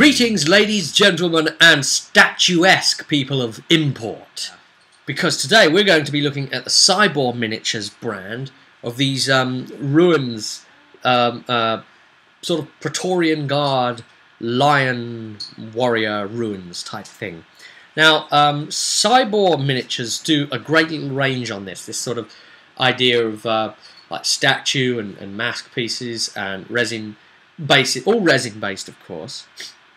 Greetings, ladies, gentlemen, and statuesque people of import. Because today we're going to be looking at the Cyborg Miniatures brand of these ruins, sort of Praetorian Guard, lion warrior ruins type thing. Now, Cyborg Miniatures do a great little range on this sort of idea of like statue and mask pieces and resin base, all resin based, of course.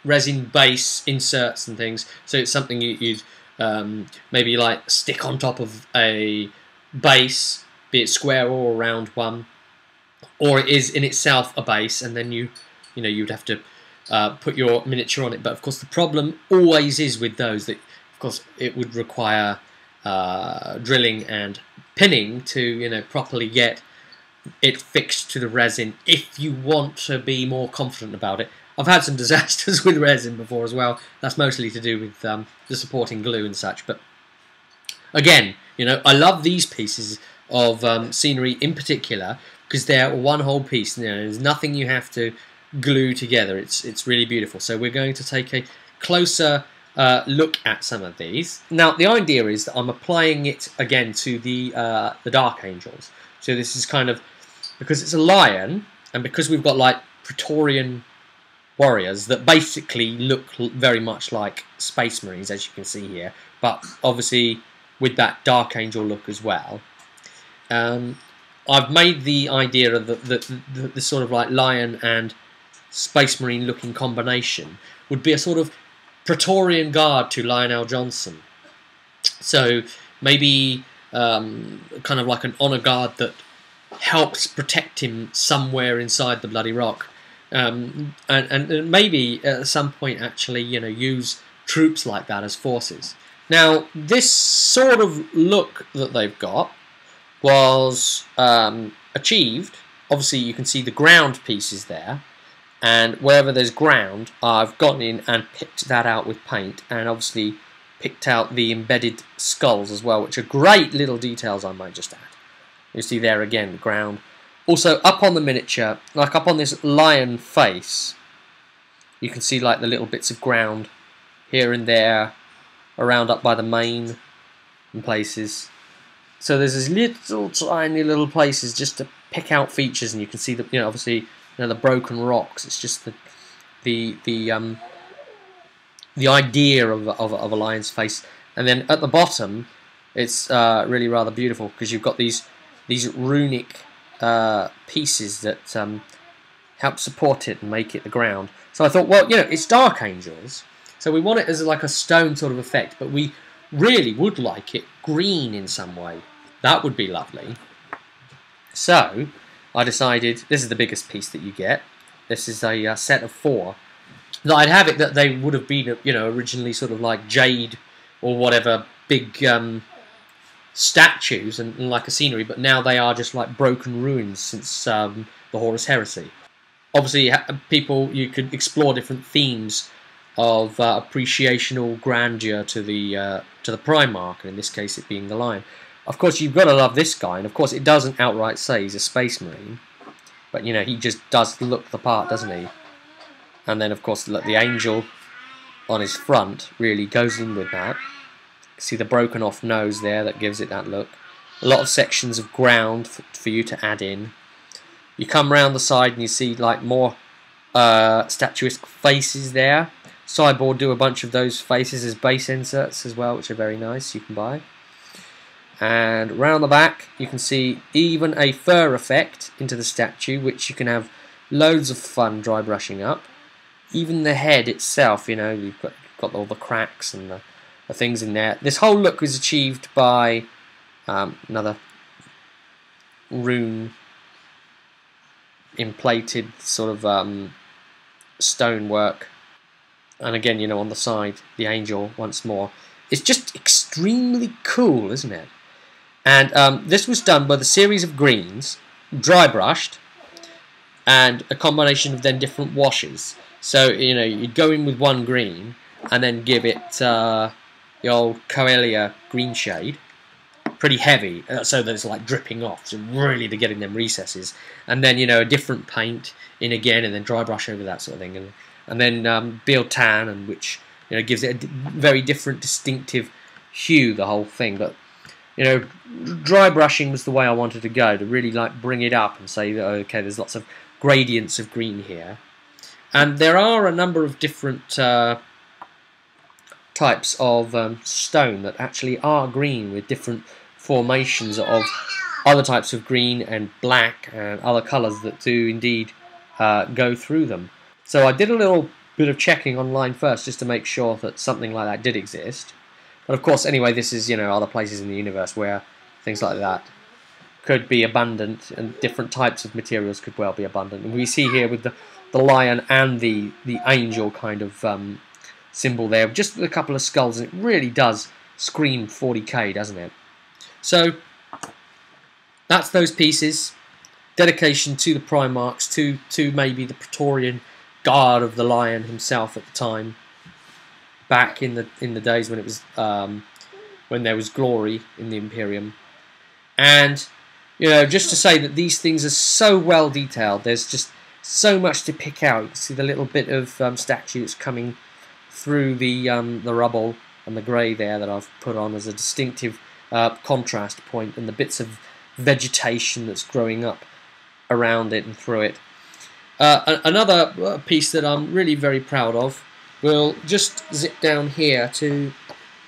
Resin base inserts and things, so it's something you'd maybe like stick on top of a base, be it square or a round one, or it is in itself a base, and then you'd have to put your miniature on it. But of course, the problem always is with those that, of course, it would require drilling and pinning to properly get it fixed to the resin if you want to be more confident about it. I've had some disasters with resin before as well. That's mostly to do with the supporting glue and such. But again, I love these pieces of scenery in particular because they're one whole piece. There's nothing you have to glue together. It's really beautiful. So we're going to take a closer look at some of these. Now, the idea is that I'm applying it again to the Dark Angels. So this is kind of, because it's a lion, and because we've got like Praetorian warriors that basically look very much like Space Marines, as you can see here, but obviously with that Dark Angel look as well. I've made the idea of the sort of like lion and Space Marine looking combination would be a sort of Praetorian Guard to Lionel Johnson. So maybe kind of like an honor guard that helps protect him somewhere inside the bloody rock. And maybe at some point actually use troops like that as forces. Now, this sort of look that they've got was achieved. Obviously you can see the ground pieces there, and wherever there's ground I've gone in and picked that out with paint, and obviously picked out the embedded skulls as well, which are great little details, I might just add. You see there again the ground. Also, up on the miniature, like up on this lion face, you can see like the little bits of ground here and there, around up by the mane and places. So there's these little tiny little places just to pick out features, and you can see the obviously the broken rocks. It's just the idea of a lion's face, and then at the bottom, it's really rather beautiful because you've got these runic pieces that help support it and make it the ground. So I thought, well, it's Dark Angels, so we want it as like a stone sort of effect, but we really would like it green in some way. That would be lovely. So I decided, this is the biggest piece that you get. This is a set of 4. That I'd have it that they would have been, originally sort of like jade or whatever big statues and like a scenery, but now they are just like broken ruins since the Horus Heresy. Obviously, you could explore different themes of appreciational grandeur to the Primarch, and in this case it being the lion. Of course, you've got to love this guy, and of course it doesn't outright say he's a Space Marine, but he just does look the part, doesn't he? And then of course the angel on his front really goes in with that. See the broken off nose there that gives it that look. A lot of sections of ground for you to add in. You come round the side and you see like more statuesque faces there. Cyborg do a bunch of those faces as base inserts as well, which are very nice, you can buy. And round the back you can see even a fur effect into the statue, which you can have loads of fun dry brushing up. Even the head itself, you've got all the cracks and the things in there. This whole look was achieved by another rune emplated sort of stonework, and again on the side the angel once more. It's just extremely cool, isn't it? And this was done by the series of greens, dry brushed, and a combination of then different washes. So you'd go in with one green and then give it the old Coelia green shade, pretty heavy, so that it's like dripping off, so really to get in them recesses, and then a different paint in again, and then dry brush over that sort of thing, and then Beal Tan, and which gives it a very different, distinctive hue, the whole thing. But dry brushing was the way I wanted to go, to really bring it up and say that okay, there's lots of gradients of green here, and there are a number of different types of stone that actually are green, with different formations of other types of green and black and other colours that do indeed go through them. So I did a little bit of checking online first just to make sure that something like that did exist. But of course, anyway, this is other places in the universe where things like that could be abundant, and different types of materials could well be abundant. And we see here with the lion and the angel kind of symbol there, just with a couple of skulls, and it really does scream 40k, doesn't it? So that's those pieces. Dedication to the Primarchs, to maybe the Praetorian Guard of the Lion himself at the time, back in the days when it was when there was glory in the Imperium. And just to say that these things are so well detailed. There's just so much to pick out. You can see the little bit of statue that's coming through the rubble and the grey there that I've put on as a distinctive contrast point, and the bits of vegetation that's growing up around it and through it. Another piece that I'm really very proud of, we'll just zip down here to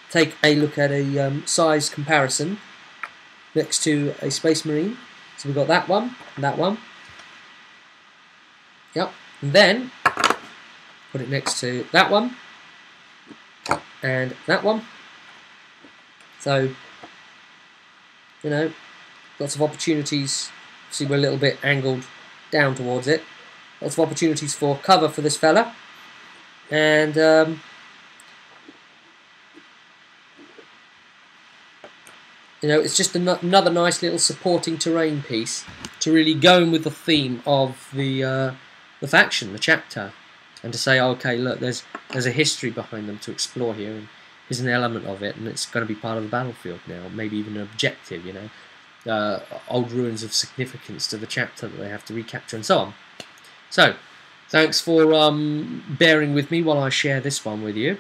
take a look at a size comparison next to a Space Marine. So we've got that one, and that one. Yep. And then put it next to that one and that one. So, lots of opportunities. See, we're a little bit angled down towards it. Lots of opportunities for cover for this fella. And it's just another nice little supporting terrain piece to really go in with the theme of the faction, the chapter, and to say, okay, look, there's a history behind them to explore here, and here's an element of it, and it's going to be part of the battlefield now, maybe even an objective, old ruins of significance to the chapter that they have to recapture, and so on. So, thanks for bearing with me while I share this one with you,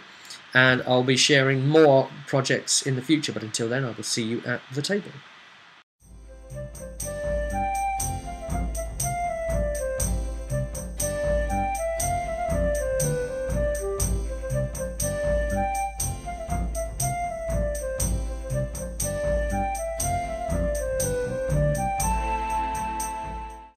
and I'll be sharing more projects in the future, but until then I will see you at the table.